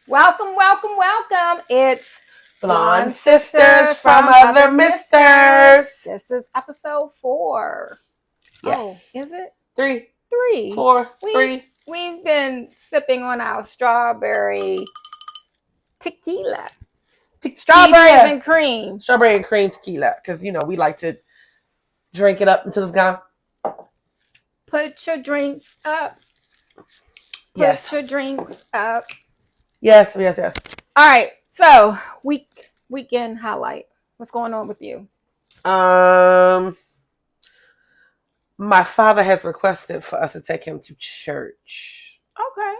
Welcome, welcome, welcome. It's Blonde sisters from other misters. This is episode 4. Yes. Oh, is it? 3, 3. 4, 3. We've been sipping on our strawberry tequila. Strawberries and cream. Strawberry and cream tequila. Because, we like to drink it up until it's gone. Put your drinks up. Yes. Put your drinks up. Yes. All right. So, weekend highlight. What's going on with you? My father has requested for us to take him to church. Okay.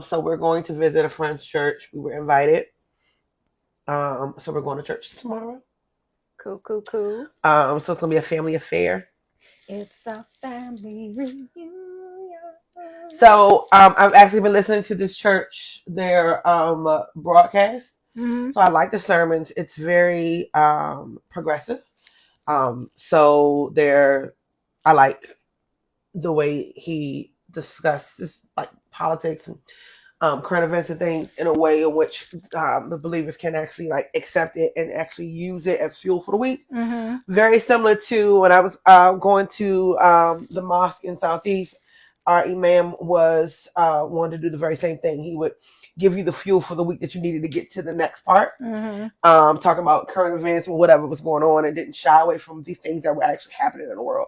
So we're going to visit a friend's church. We were invited. So we're going to church tomorrow. Cool. So it's gonna be a family affair. It's a family reunion. So I've actually been listening to this church, their broadcast. Mm-hmm. So I like the sermons. It's very progressive. So I like the way he discusses like politics and current events and things in a way in which the believers can actually like accept it and actually use it as fuel for the week. Mm-hmm. Very similar to when I was going to the mosque in Southeast. Our imam was wanted to do the very same thing. He would give you the fuel for the week that you needed to get to the next part. Mm-hmm. Talking about current events and whatever was going on, and didn't shy away from the things that were actually happening in the world.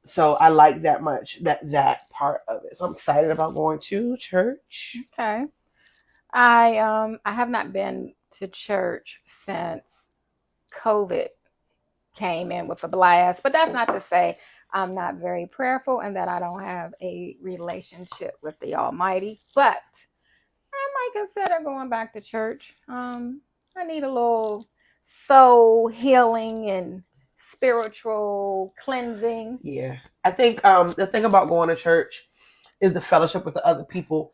So I like that much, that part of it. So I'm excited about going to church. Okay. I have not been to church since COVID came in with a blast, but that's not to say I'm not very prayerful and that I don't have a relationship with the Almighty, but I might consider going back to church. I need a little soul healing and spiritual cleansing. Yeah. I think the thing about going to church is the fellowship with the other people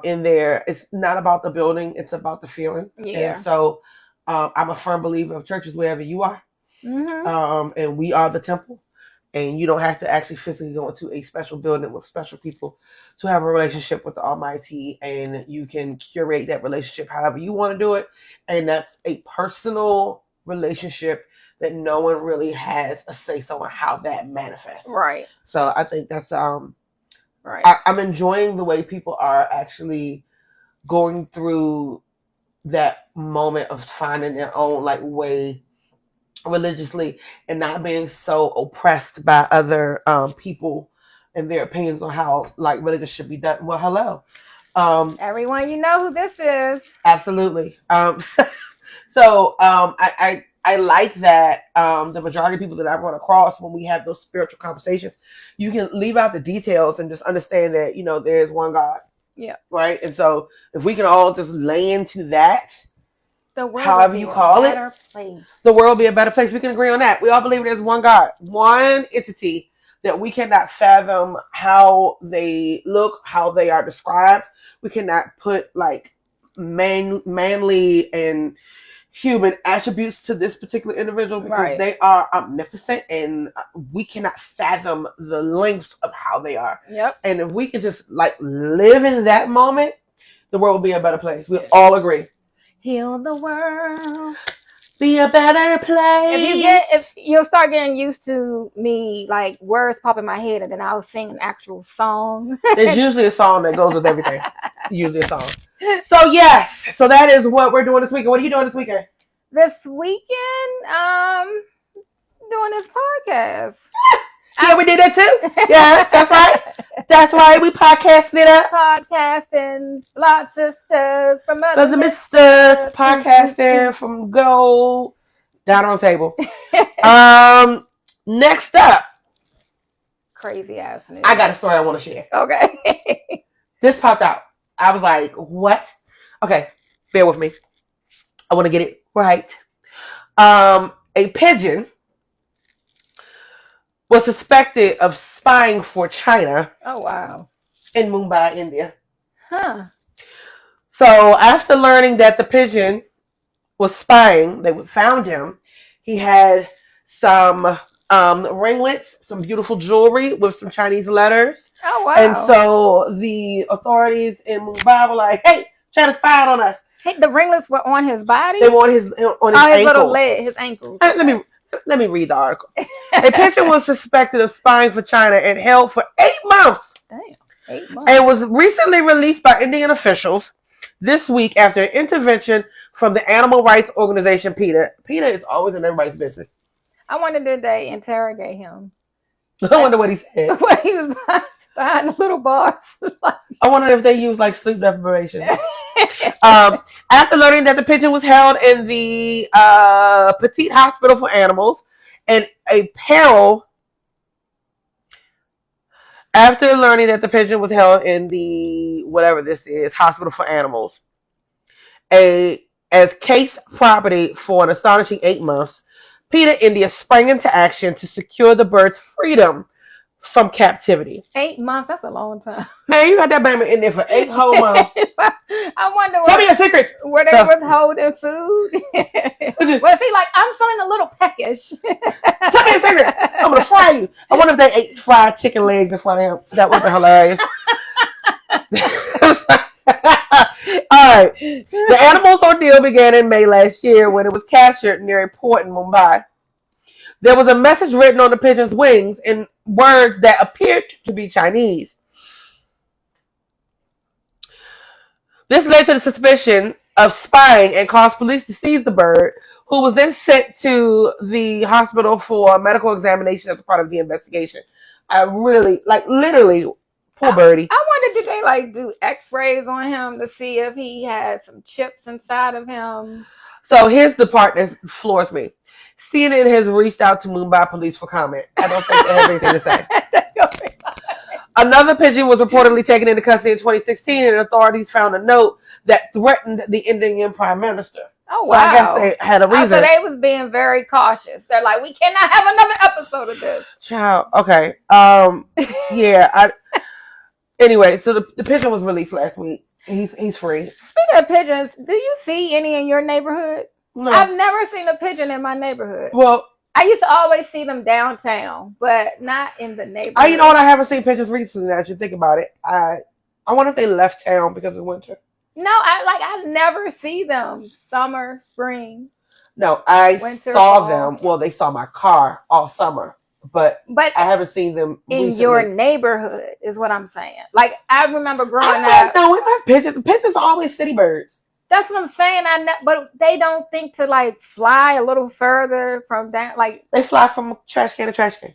in there. It's not about the building, it's about the feeling. Yeah. And so I'm a firm believer of churches wherever you are. Mm-hmm. And we are the temple. And you don't have to actually physically go into a special building with special people to have a relationship with the Almighty. And you can curate that relationship however you want to do it. And that's a personal relationship that no one really has a say-so on how that manifests. Right. So I think that's right. I'm enjoying the way people are actually going through that moment of finding their own like way religiously and not being so oppressed by other people and their opinions on how like religion should be done. Well, hello. Everyone, you know who this is. Absolutely. So I like that the majority of people that I run across when we have those spiritual conversations, you can leave out the details and just understand that, there's one God. Yeah. Right? And so if we can all just lay into that, the world however you call it, the world will be a better place. We can agree on that. We all believe there's one God, one entity that we cannot fathom how they look, how they are described. We cannot put like manly and human attributes to this particular individual because they are omnipotent and we cannot fathom the lengths of how they are. Yep. And if we can just like live in that moment, the world will be a better place. We all agree. Heal the world. Be a better place. If you'll start getting used to me, like words pop in my head, and then I'll sing an actual song. There's usually a song that goes with everything. Usually a song. So yes, so that is what we're doing this weekend. What are you doing this weekend? This weekend, doing this podcast. Yeah, we did that too. Yeah, that's right. That's right. We podcasted it up. Podcasting, Blood Sisters from other misters. Podcasting from good old down on the table. Next up. Crazy ass news. I got a story I want to share. Okay. This popped out. I was like, what? Okay, bear with me. I want to get it right. A pigeon was suspected of spying for China. Oh, wow. In Mumbai, India. Huh. So after learning that the pigeon was spying, they found him. He had some ringlets, some beautiful jewelry with some Chinese letters. Oh And wow. so the authorities in Mumbai were like, "Hey, China spied on us." Hey, the ringlets were on his body. They were on his little ankles. leg, his ankles. Okay. Let me read the article. A pigeon was suspected of spying for China and held for 8 months. Damn, 8 months. And was recently released by Indian officials this week after an intervention from the animal rights organization PETA. PETA is always in everybody's business. I wonder, did they interrogate him? I wonder what he said. When he was behind the little bars. I wonder if they use like sleep deprivation. After learning that the pigeon was held in the Petite Hospital for Animals and a peril. After learning that the pigeon was held in the whatever this is hospital for animals, as case property for an astonishing 8 months, PETA India sprang into action to secure the bird's freedom from captivity. 8 months, that's a long time. Man, you got that baby in there for 8 whole months. I wonder Tell me your secrets. Were they withholding food? Was he like, I'm feeling a little peckish? Tell me your secrets. I'm going to fry you. I wonder if they ate fried chicken legs in front of him. That would be hilarious. All right. The animal's ordeal began in May last year when it was captured near a port in Mumbai. There was a message written on the pigeon's wings in words that appeared to be Chinese. This led to the suspicion of spying and caused police to seize the bird, who was then sent to the hospital for medical examination as a part of the investigation. I really, literally, poor birdie. I wonder, did they do x-rays on him to see if he had some chips inside of him? So here's the part that floors me. CNN has reached out to Mumbai police for comment. I don't think they have anything to say. Another pigeon was reportedly taken into custody in 2016, and authorities found a note that threatened the Indian Prime Minister. Oh, wow. So I guess they had a reason. So they was being very cautious. They're like, we cannot have another episode of this. Child, okay. Yeah. Anyway, so the pigeon was released last week. He's free. Speaking of pigeons, do you see any in your neighborhood? No. I've never seen a pigeon in my neighborhood. Well, I used to always see them downtown, but not in the neighborhood. You know what? I haven't seen pigeons recently. Now that you think about it, I wonder if they left town because of winter. No, I never see them. Summer, spring. No, I winter, saw fall. them. Well, they saw my car all summer, but I haven't seen them in recently. Your neighborhood is what I'm saying. Like I remember growing up. No, we have pigeons. Pigeons are always city birds. That's what I'm saying. But they don't think to fly a little further from down. They fly from trash can to trash can.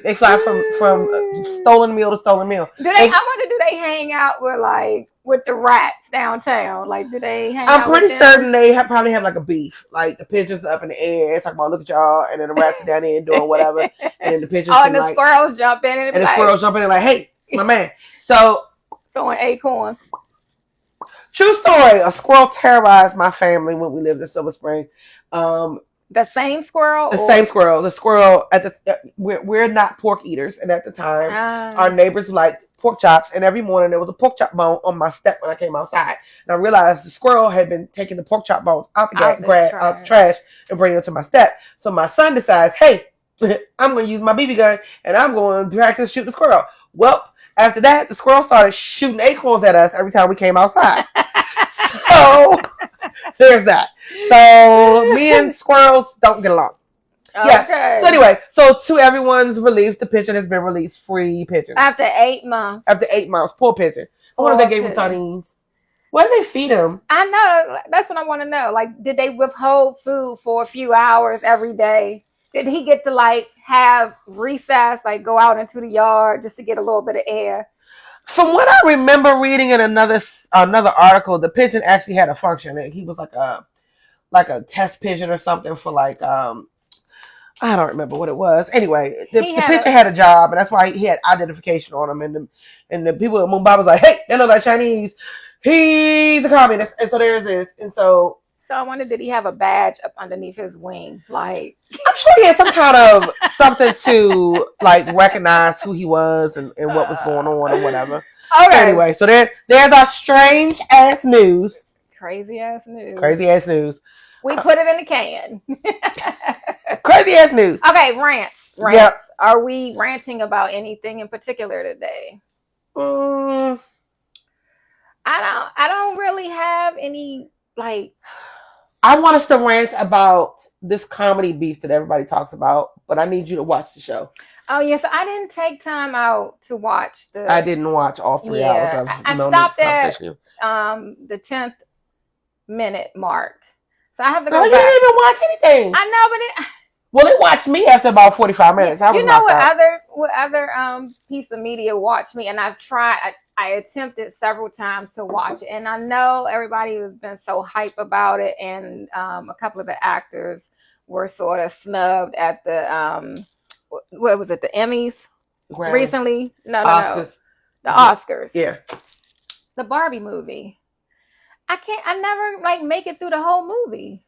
They fly from stolen meal to stolen meal. I wonder, do they hang out with the rats downtown? Do they hang out? I'm pretty certain they probably have a beef. The pigeons are up in the air talking about look at y'all, and then the rats are down there doing whatever, and then the pigeons and the squirrels jump in and the squirrels jump in hey, my man. So throwing acorns. True story. A squirrel terrorized my family when we lived in Silver Spring. The same squirrel? Same squirrel. The squirrel we're not pork eaters, and at the time our neighbors liked pork chops, and every morning there was a pork chop bone on my step when I came outside. And I realized the squirrel had been taking the pork chop bones out the trash and bringing them to my step. So my son decides, hey, I'm going to use my BB gun and I'm going to practice shoot the squirrel. Well, after that, the squirrel started shooting acorns at us every time we came outside. So there's that. So me and squirrels don't get along. Okay. Yes. So anyway, to everyone's relief, the pigeon has been released. Free pigeon. After 8 months. After 8 months. Poor pigeon. I wonder if they gave him sardines. What did they feed him? I know. That's what I want to know. Did they withhold food for a few hours every day? Did he get to have recess, go out into the yard just to get a little bit of air? From what I remember reading in another article, the pigeon actually had a function. He was like a test pigeon or something for I don't remember what it was. Anyway, the pigeon had a job, and that's why he had identification on him. And the people in Mumbai was like, hey, they look like Chinese. He's a communist. And so there's this. And so I wonder, did he have a badge up underneath his wing? I'm sure he had some kind of something to recognize who he was and what was going on or whatever. Okay. Anyway, so there's our strange ass news. Crazy ass news. Crazy ass news. We put it in the can. Crazy ass news. Okay, rants. Yep. Are we ranting about anything in particular today? I don't really have any like. I want us to rant about this comedy beef that everybody talks about, but I need you to watch the show. Oh yes, I didn't take time out to watch the. I didn't watch all 3 hours of I stopped at the 10th minute mark, so I have to go back. You didn't even watch anything. I know, but well, it watched me after about 45 minutes. You know what other piece of media watched me, and I've tried. I attempted several times to watch it, and I know everybody has been so hype about it, and a couple of the actors were sort of snubbed at the what was it, the Emmys Grammys. Recently? No, Oscars. The Oscars. Yeah. The Barbie movie. I never make it through the whole movie.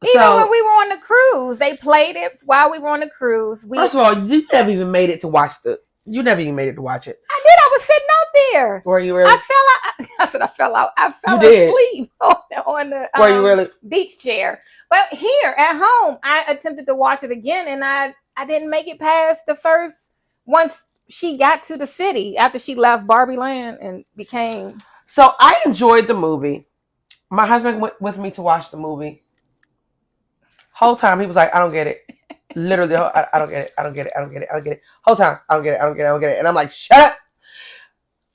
Even when we were on the cruise, they played it while we were on the cruise. First of all, you never even made it to watch it. You never even made it to watch it. I did. I was sitting out there. Were you really? I fell out. I said I fell out. I fell asleep on the Were you really? Beach chair. But here at home, I attempted to watch it again, and I didn't make it past the first. Once she got to the city after she left Barbie Land and became. So I enjoyed the movie. My husband went with me to watch the movie. Whole time he was like, I don't get it. Literally, I don't get it. I don't get it. I don't get it. I don't get it. Whole time, I don't get it. I don't get it. I don't get it. And I'm like, shut up.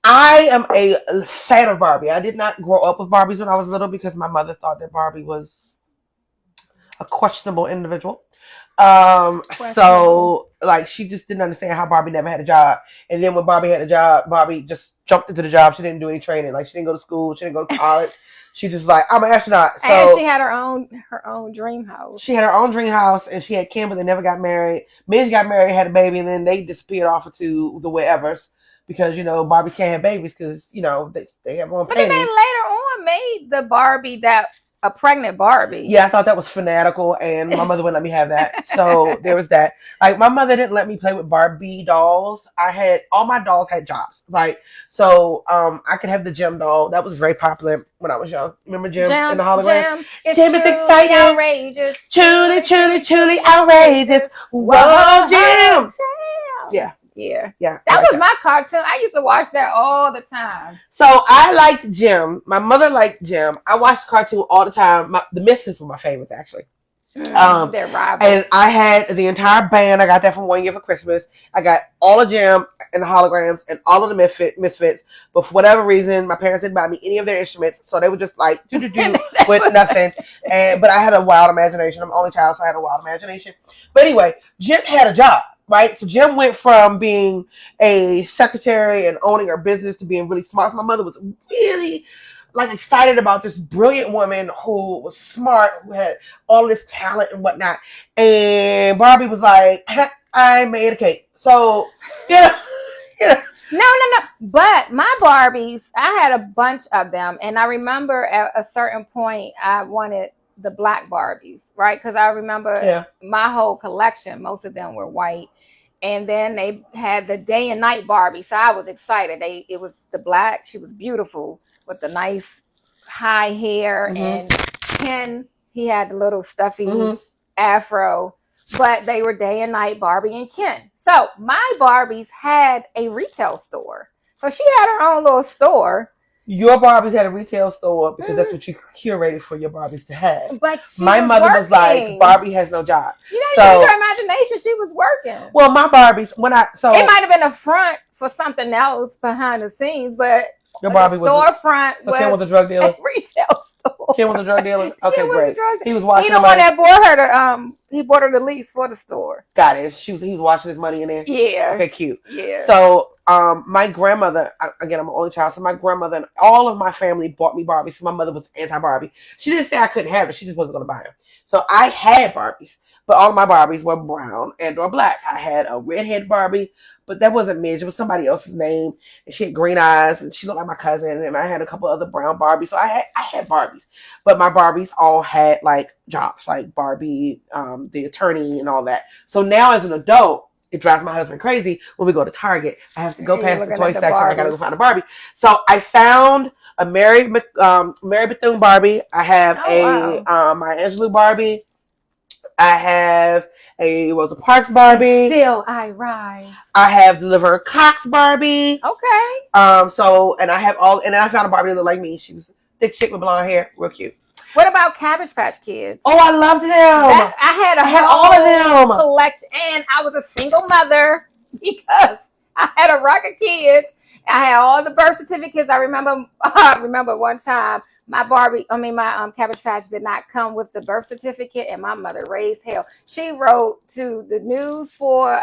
I am a fan of Barbie. I did not grow up with Barbies when I was little because my mother thought that Barbie was a questionable individual. So she just didn't understand how Barbie never had a job. And then when Barbie had a job, Barbie just jumped into the job. She didn't do any training. She didn't go to school. She didn't go to college. She just I'm an astronaut. So and she had her own dream house. She had her own dream house, and she had Kim, but they never got married. Midge got married, had a baby, and then they disappeared off into the whatevers because Barbies can't have babies because they have their own. But then they later on made the Barbie a pregnant Barbie. Yeah, I thought that was fanatical, and my mother wouldn't let me have that. So there was that. My mother didn't let me play with Barbie dolls. All my dolls had jobs. I could have the Jim doll. That was very popular when I was young. Remember Jim in the hologram? Jim is exciting, outrageous, truly outrageous. Whoa, Jim! Yeah. Yeah. That was my cartoon. I used to watch that all the time. So I liked Jim. My mother liked Jim. I watched the cartoon all the time. The Misfits were my favorites, actually. They're rivals. And I had the entire band. I got that from one year for Christmas. I got all of Jim and the holograms and all of the Misfits. But for whatever reason, my parents didn't buy me any of their instruments. So they were just do-do-do with nothing. But I had a wild imagination. I'm the only child, so I had a wild imagination. But anyway, Jim had a job. Right, so Jim went from being a secretary and owning her business to being really smart. So my mother was really excited about this brilliant woman who was smart, who had all this talent and whatnot. And Barbie was like, I made a cake. So No. But my Barbies, I had a bunch of them, and I remember at a certain point I wanted the black Barbies, right? Because I remember my whole collection, most of them were white. And then they had the day and night Barbie. So I was excited. It was the black. She was beautiful with the nice high hair. Mm-hmm. And Ken, he had the little stuffy afro. But they were day and night Barbie and Ken. So my Barbies had a retail store. So she had her own little store. Your Barbies had a retail store because that's what you curated for your Barbies to have. But my mother was like, Barbie has no job. You use her imagination. She was working. Well, my Barbies, it might have been a front for something else behind the scenes, but your Barbie was storefront. So Ken was a drug dealer. A retail store. Ken was a drug dealer. Okay, great. He was watching. He the one that bought her he bought her the lease for the store. Got it. He was washing his money in there. Yeah. Okay, cute. Yeah. So my grandmother, again, I'm an only child, so my grandmother and all of my family bought me Barbies. So my mother was anti-Barbie. She didn't say I couldn't have it. She just wasn't going to buy them. So I had Barbies, but all of my Barbies were brown and or black. I had a redhead Barbie, but that wasn't Midge. It was somebody else's name, and she had green eyes, and she looked like my cousin. And I had a couple other brown Barbies. So I had Barbies, but my Barbies all had jobs, like Barbie, the attorney, and all that. So now as an adult, it drives my husband crazy when we go to Target. I have to go past the toy section. I gotta go find a Barbie. So I found a Mary Bethune Barbie. I have wow. my Angelou Barbie. I have a Rosa Parks Barbie. And still I rise. I have the Laverne Cox Barbie. Okay. And I have all, and then I found a Barbie that looked like me. She was a thick chick with blonde hair, real cute. What about Cabbage Patch Kids? Oh, I loved them. I had all of them collection, and I was a single mother because I had a rack of kids. I had all the birth certificates. I remember one time my Cabbage Patch did not come with the birth certificate, and my mother raised hell. She wrote to the News 4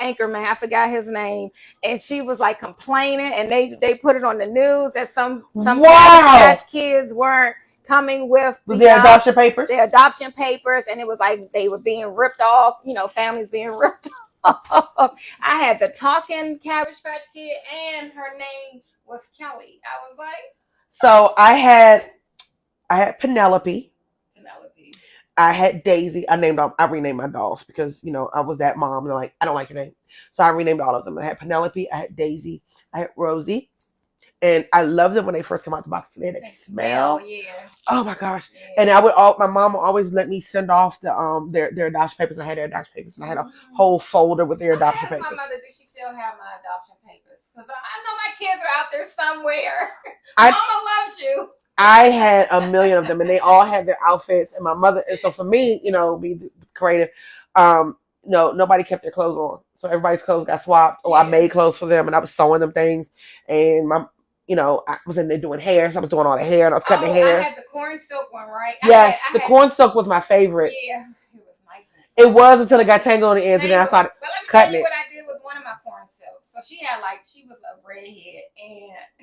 anchorman, I forgot his name, and she was like complaining, and they put it on the news that some Cabbage Patch Kids weren't coming with their adoption papers. And it was like they were being ripped off, families being ripped off. I had the talking Cabbage Patch Kid, and her name was Kelly. I was like, so I had Penelope. I had Daisy. I renamed my dolls because I was that mom. And like, I don't like your name, so I renamed all of them. I had Penelope. I had Daisy. I had Rosie. And I loved them when they first came out the box. They had that smell. Yeah. Oh my gosh. Yeah. And my mom would always let me send off their adoption papers. I had their adoption papers, and I had a whole folder with their adoption papers. My mother, did she still have my adoption papers? Because I know my kids are out there somewhere. Mama loves you. I had a million of them, and they all had their outfits. And my mother, and so for me, be creative. Nobody kept their clothes on, so everybody's clothes got swapped. Or I made clothes for them, and I was sewing them things. And I was in there doing hair, so I was doing all the hair, and I was cutting the hair. I had the Cornsilk one, right? Yes, the Cornsilk was my favorite. Yeah, it was nice. It was until it got tangled on the ends, and then I started cutting it. What I did with one of my Cornsilks. So she was a redhead,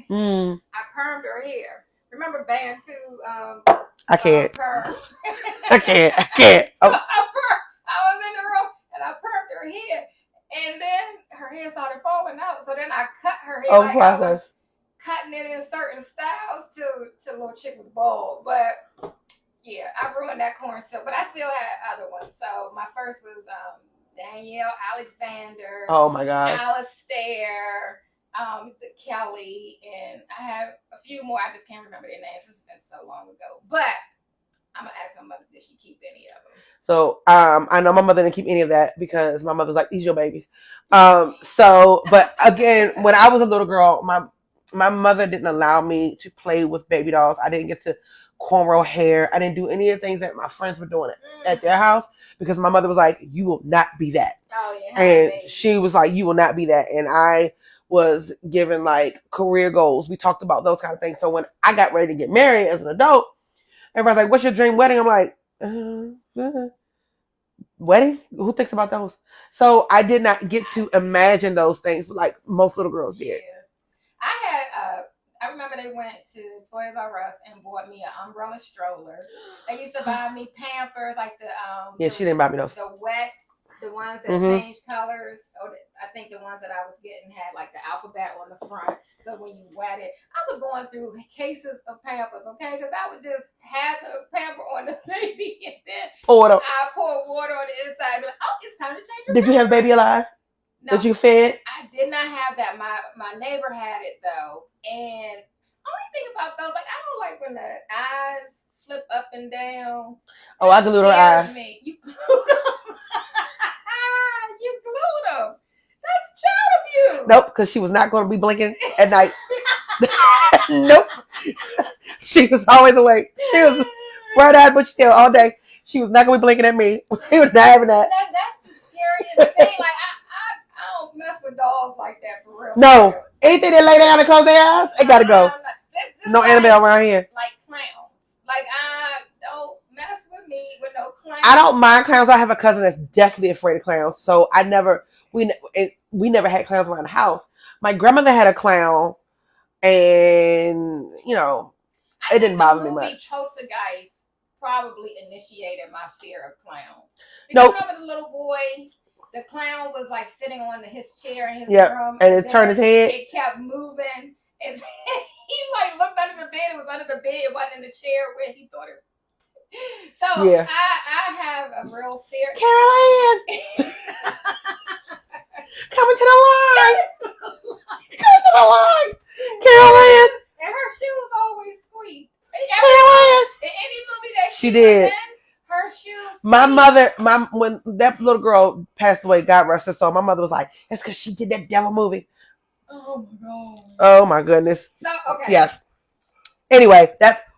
and I permed her hair. Remember Bantu? I can't. I can't. Oh. So I was in the room, and I permed her hair, and then her hair started falling out. So then I cut her hair. Process. Cutting it in certain styles to little chick was bald, but yeah, I ruined that Cornsilk. But I still had other ones. So my first was Danielle Alexander. Oh my gosh. Alistair, Kelly, and I have a few more. I just can't remember their names. It's been so long ago. But I'm gonna ask my mother, did she keep any of them? So I know my mother didn't keep any of that because my mother's like, these your babies. But again, when I was a little girl, my mother didn't allow me to play with baby dolls. I didn't get to cornrow hair. I didn't do any of the things that my friends were doing at their house because my mother was like, you will not be that. Oh, yeah. And she was like, you will not be that. And I was given like career goals. We talked about those kind of things. So when I got ready to get married as an adult, everybody's like, what's your dream wedding? I'm like, wedding? Who thinks about those? So I did not get to imagine those things like most little girls did. Yeah. I remember they went to Toys R Us and bought me an umbrella stroller. They used to buy me Pampers, like she didn't buy me those. The ones that changed colors. I think the ones that I was getting had like the alphabet on the front. So when you wet it, I was going through cases of Pampers, okay? Because I would just have the Pamper on the baby and then I pour water on the inside and be like, oh, it's time to change your Did you have Baby Alive? No, that you fed? I did not have that. My neighbor had it though. And only thing about those, like I don't like when the eyes flip up and down. Oh, I glued her eyes. You glued them. You glued them. That's child abuse. Nope, because she was not going to be blinking at night. Nope. She was always awake. She was bright-eyed bushy tail all day. She was not going to be blinking at me. She was not having that. That's the scariest thing. Like I don't mess with dolls like that for real. No. Anything that lay down and close their eyes, it got to go. No Annabelle around here. Like clowns. Like don't mess with me with no clowns. I don't mind clowns. I have a cousin that's definitely afraid of clowns. So we never had clowns around the house. My grandmother had a clown, and it didn't bother me much. Poltergeist probably initiated my fear of clowns. Nope. I remember the little boy. The clown was like sitting on his chair in his room, and it turned his head. It kept moving, and he like looked under the bed. It was under the bed. It wasn't in the chair where he thought it. So yeah. I have a real fear. Caroline, coming to the line. Come to the line, Caroline. And her shoes all she did. Her shoes. My mother, when that little girl passed away, God rest her soul, my mother was like, "It's because she did that devil movie." Oh my god. Oh my goodness. So okay. Yes. Anyway,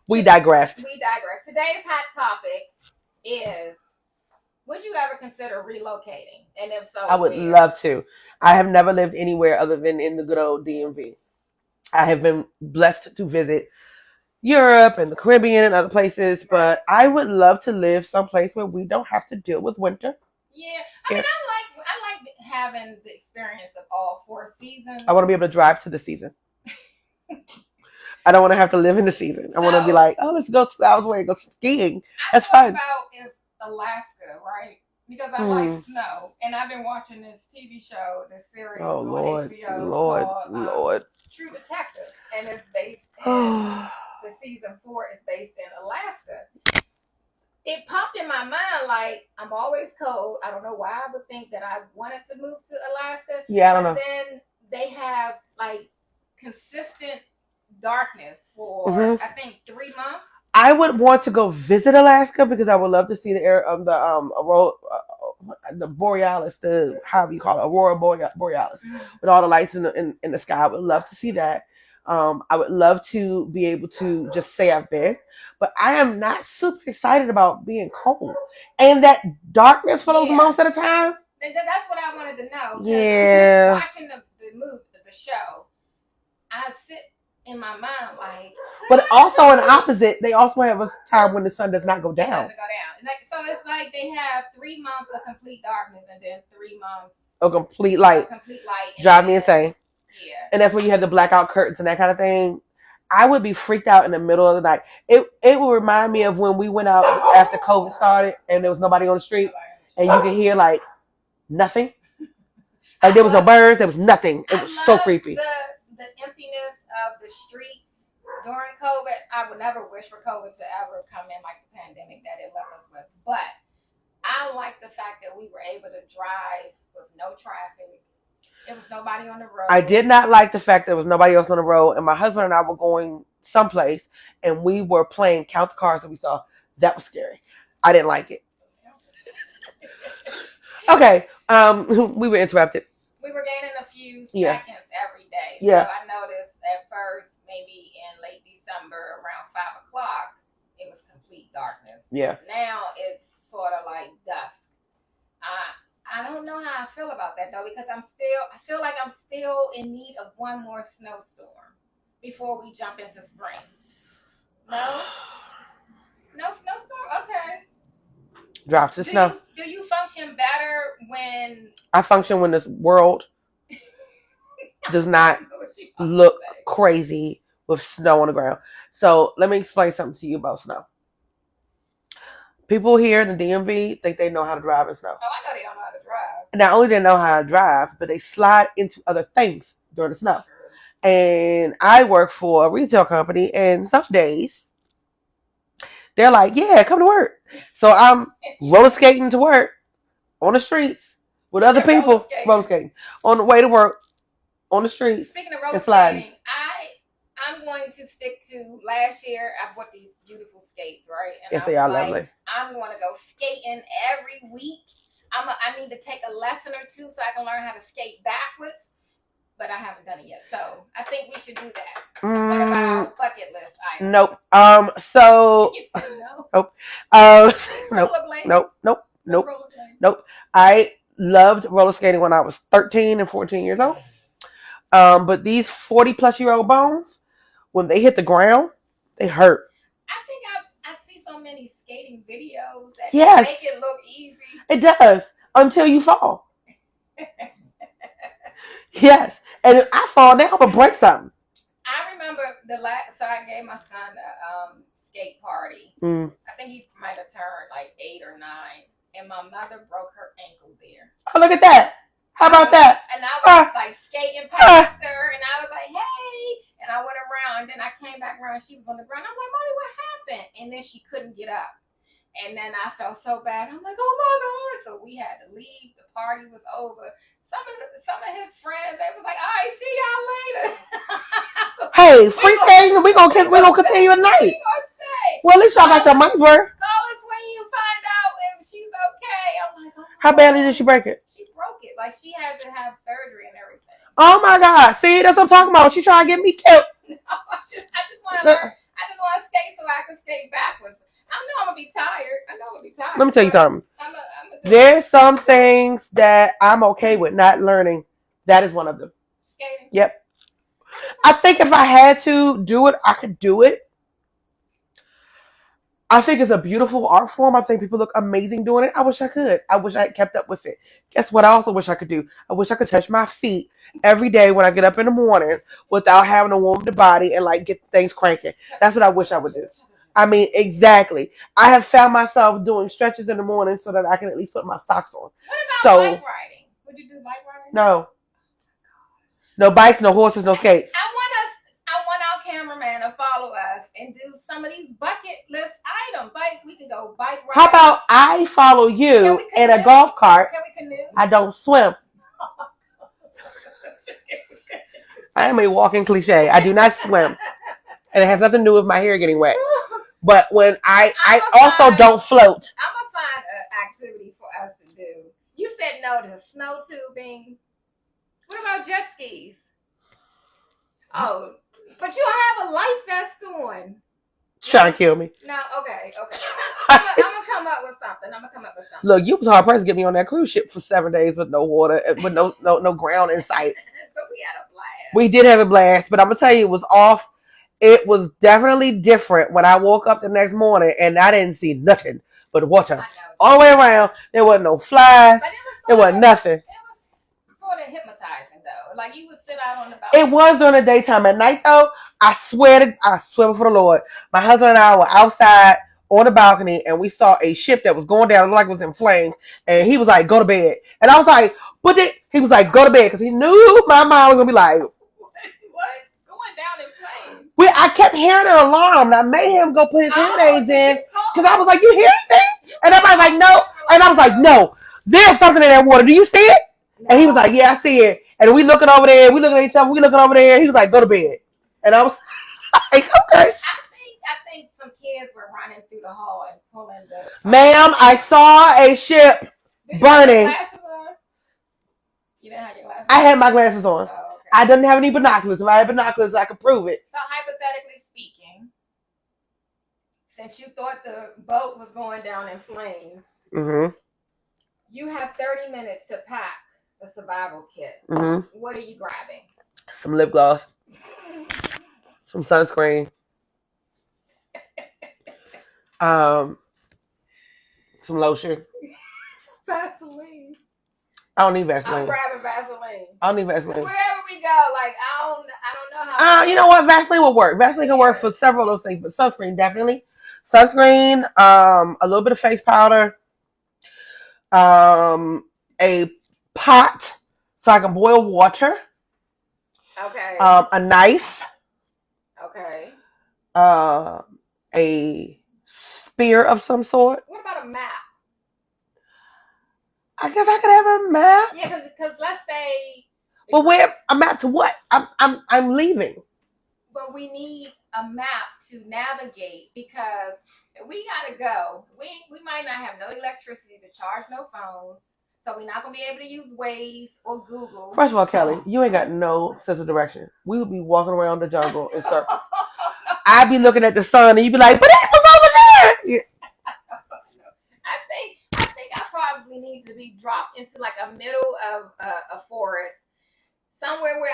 we digressed. We digress. Today's hot topic is: would you ever consider relocating? And if so, I would love to. I have never lived anywhere other than in the good old DMV. I have been blessed to visit Europe and the Caribbean and other places, but I would love to live someplace where we don't have to deal with winter. Yeah, I mean, I like having the experience of all 4 seasons. I want to be able to drive to the season. I don't want to have to live in the season. I want to be like, oh, let's go 2 hours away and go skiing. That's fun. About if Alaska, right? Because I like snow, and I've been watching this TV show, this series on HBO called True Detective, and it's based in the season 4 is based in Alaska. It popped in my mind like I'm always cold. I don't know why I would think that I wanted to move to Alaska. Yeah, I don't know. Then they have like consistent darkness for I think 3 months. I would want to go visit Alaska because I would love to see the air of the borealis, the however you call it, aurora borealis, with all the lights in the sky. I would love to see that. I would love to be able to just say I've been, but I am not super excited about being cold and that darkness for those months at a time. That's what I wanted to know. Yeah. Watching the show, I sit in my mind like. But also in the opposite, they also have a time when the sun does not go down. It doesn't go down. So it's like they have 3 months of complete darkness and then 3 months of complete light. Drive me insane. Yeah. And that's when you have the blackout curtains and that kind of thing. I would be freaked out in the middle of the night. It would remind me of when we went out after COVID started and there was nobody on the street and you could hear like nothing. Like there was no birds, there was nothing. It was so creepy. The emptiness of the streets during COVID. I would never wish for COVID to ever come in like the pandemic that it left us with. But I like the fact that we were able to drive with no traffic. There was nobody on the road. I did not like the fact there was nobody else on the road, and my husband and I were going someplace, and we were playing count the cars that we saw. That was scary. I didn't like it. Okay, we were interrupted. We were gaining a few seconds every day. Yeah. So I noticed at first, maybe in late December, around 5 o'clock, it was complete darkness. Yeah. Now it's sort of like dusk. I don't know how I feel about that though, because I feel like I'm still in need of one more snowstorm before we jump into spring. No snowstorm. Okay. Drop the snow. Do you function better when? I function when this world does not look crazy with snow on the ground. So let me explain something to you about snow. People here in the DMV think they know how to drive in snow. Oh, I know they don't know how to drive. Not only do they know how to drive, but they slide into other things during the snow. And I work for a retail company, and some days they're like, yeah, come to work. So I'm roller skating to work on the streets with other people, roller skating on the way to work on the streets. Speaking of roller skating, I'm going to stick to last year. I bought these beautiful skates, right? And yes, they are lovely. I'm going to go skating every week. I need to take a lesson or two so I can learn how to skate backwards, but I haven't done it yet. So I think we should do that. What about bucket list items? Nope. So. You said no. Nope. I loved roller skating when I was 13 and 14 years old. But these 40-plus-year-old bones, when they hit the ground, they hurt. I think I see so many skating videos that make it look easy. It does, until you fall. Yes. And if I fall down, I'm going to break something. I remember so I gave my son a skate party. I think he might have turned like 8 or 9. And my mother broke her ankle there. Oh, look at that. How about that? And I was like skating past her, and I was like, hey. And I went around, and then I came back around, and she was on the ground. I'm like, Mommy, what happened? And then she couldn't get up. And then I felt so bad. I'm like, oh my God. So we had to leave. The party was over. Some of his friends, they was like, all right, see y'all later. Hey, free skating, we gonna continue tonight. We gonna stay. Well, at least y'all got your money's worth. Call How badly did she break it? She broke it. Like she had to have surgery and everything. Oh my God! See, that's what I'm talking about. She trying to get me killed. No, I just want to learn. I just want to skate so I can skate backwards. I know I'm gonna be tired. Let me tell you something. There's some things that I'm okay with not learning. That is one of them. Skating. Yep. I think if I had to do it, I could do it. I think it's a beautiful art form. I think people look amazing doing it. I wish I could. I wish I had kept up with it. Guess what I also wish I could do? I wish I could touch my feet every day when I get up in the morning without having to warm the body and like get things cranking. That's what I wish I would do. I mean, exactly. I have found myself doing stretches in the morning so that I can at least put my socks on. What about bike riding? Would you do bike riding? No. No bikes, no horses, no skates. I want our cameraman to follow us and do some of these bucket list items. Like we can go bike riding. How about I follow you in a golf cart? Can we canoe? I don't swim. I am a walking cliche. I do not swim. And it has nothing to do with my hair getting wet. But when I also don't float. I'm going to find an activity for us to do. You said no to snow tubing. What about jet skis? Oh, but you have a life vest on. Trying to kill me. No, okay. I'm going to come up with something. Look, you was hard pressed to get me on that cruise ship for 7 days with no water, with no ground in sight. But we had a blast. We did have a blast, but I'm going to tell you, it was off. It was definitely different when I woke up the next morning and I didn't see nothing but water. All the way around. There wasn't no flies. There wasn't nothing. It was sort of hypnotizing, though. Like you would sit out on the balcony. It was during the daytime. At night, though, I swear before the Lord, my husband and I were outside on the balcony and we saw a ship that was going down. It looked like it was in flames. And he was like, go to bed. And I was like, he was like, go to bed. Because he knew my mom was going to be like, I kept hearing an alarm, and I made him go put his hearing aids in because I was like, "You hear anything?" And everybody was like, "No," and I was like, "No, there's something in that water. Do you see it?" And he was like, "Yeah, I see it." And we looking over there, we looking at each other, we looking over there. He was like, "Go to bed," and I was like, "Okay." I think some kids were running through the hall and pulling the. Ma'am, I saw a ship burning. You didn't have your glasses on? I had my glasses on. Oh. I didn't have any binoculars. If I had binoculars, I could prove it. So hypothetically speaking, since you thought the boat was going down in flames, you have 30 minutes to pack the survival kit. What are you grabbing? Some lip gloss, some sunscreen, some lotion. Vaseline. I don't need Vaseline. I'm grabbing Vaseline. I don't need Vaseline. Wherever we go, like I don't know how. You know what? Vaseline will work. Vaseline can work for several of those things, but sunscreen definitely. Sunscreen, a little bit of face powder, a pot so I can boil water. Okay. A knife. Okay. A spear of some sort. What about a map? I guess I could have a map. Yeah, because let's say. Well, where a map to what? I'm leaving. But we need a map to navigate because we gotta go. We might not have no electricity to charge no phones, so we're not gonna be able to use Waze or Google. First of all, Kelly, you ain't got no sense of direction. We would be walking around the jungle in circles. I'd be looking at the sun, and you'd be like, "But it was over there." Yeah. I think I probably need to be dropped into like a middle of a forest, somewhere where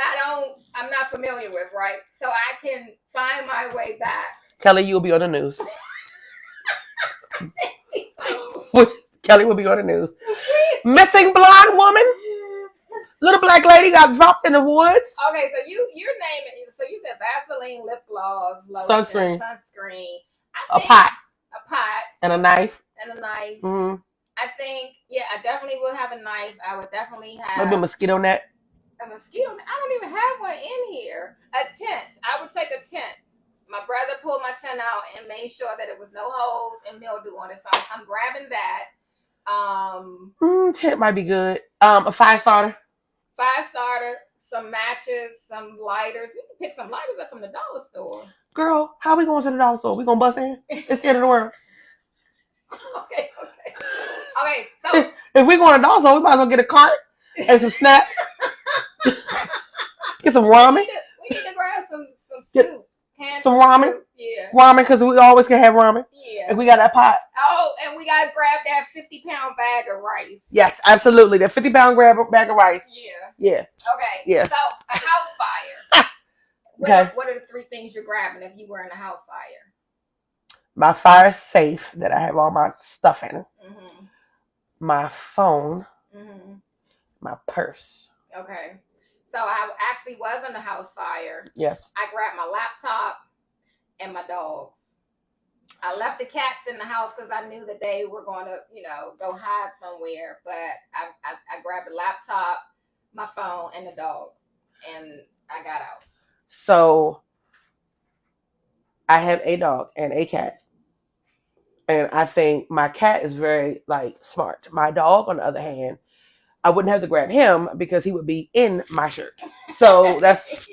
I'm not familiar with, right? So I can find my way back. Kelly, you'll be on the news. Kelly will be on the news. Missing blonde woman. Little black lady got dropped in the woods. Okay, so you're naming. So you said Vaseline, lip gloss, lotion, sunscreen, a pot, and a knife. Mm-hmm. I think, I definitely will have a knife. I would definitely have maybe a mosquito net. A mosquito net? I don't even have one in here. A tent. I would take a tent. My brother pulled my tent out and made sure that it was no holes and mildew on it. So I'm grabbing that. Tent might be good. A fire starter. Some matches, some lighters. We can pick some lighters up from the dollar store. Girl, how we going to the dollar store? We gonna bust in? It's the end of the world. Okay. So If we're going to Dawson, we might as well get a cart and some snacks. Get some ramen. We need to grab some soup. Some ramen. Soup. Yeah. Ramen, because we always can have ramen. Yeah. And we got that pot. Oh, and we got to grab that 50-pound bag of rice. Yes, absolutely. The 50-pound bag of rice. Yeah. Yeah. Okay. Yeah. So, a house fire. What are the 3 things you're grabbing if you were in a house fire? My fire safe that I have all my stuff in. Mm-hmm. My phone. Mm-hmm. My purse. Okay. So I actually was in the house fire. Yes. I grabbed my laptop and my dogs. I left the cats in the house because I knew that they were going to, go hide somewhere. But I grabbed the laptop, my phone, and the dogs, and I got out. So I have a dog and a cat. And I think my cat is very smart. My dog, on the other hand, I wouldn't have to grab him because he would be in my shirt. So that's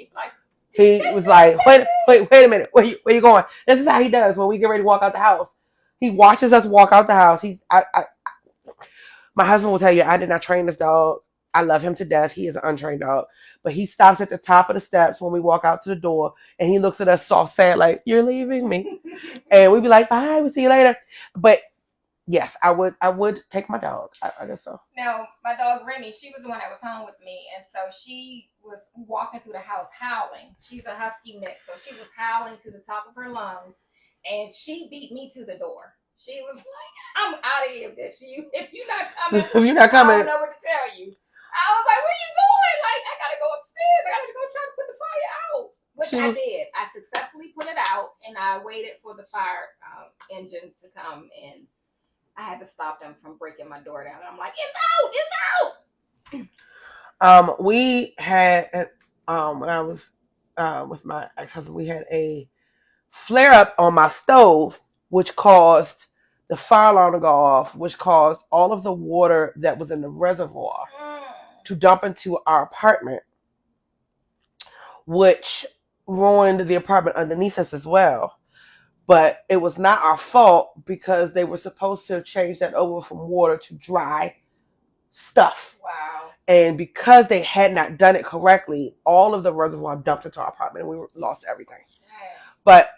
he was like, wait a minute, where you going? This is how he does when we get ready to walk out the house. He watches us walk out the house. My husband will tell you, I did not train this dog. I love him to death. He is an untrained dog. But he stops at the top of the steps when we walk out to the door, and he looks at us soft, sad, like, you're leaving me. And we'd be like, bye, we'll see you later. But yes, I would take my dog. I guess so. Now, my dog Remy, she was the one that was home with me, and so she was walking through the house howling. She's a husky mix, so she was howling to the top of her lungs, and she beat me to the door. She was like, I'm out of here, bitch. If you're not coming, I don't know what to tell you. I was like, where you going? Like, I gotta go upstairs. I gotta go try to put the fire out. Which I did. I successfully put it out, and I waited for the fire engine to come in. I had to stop them from breaking my door down. And I'm like, it's out! We had, when I was with my ex-husband, we had a flare-up on my stove, which caused the fire alarm to go off, which caused all of the water that was in the reservoir to dump into our apartment, which ruined the apartment underneath us as well. But it was not our fault because they were supposed to change that over from water to dry stuff. Wow. And because they had not done it correctly, all of the reservoir dumped into our apartment and we lost everything. Damn. But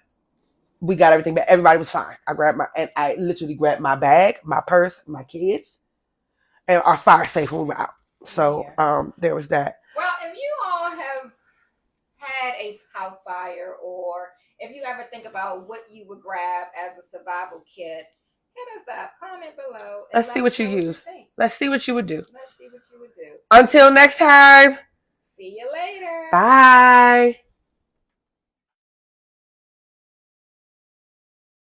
we got everything back. Everybody was fine. I literally grabbed my bag, my purse, my kids, and our fire safe when we were out. So there was that. Well, if you all have had a house fire, or if you ever think about what you would grab as a survival kit, hit us up. Comment below. Let's see what you use. Let's see what you would do. Let's see what you would do. Until next time. See you later. Bye.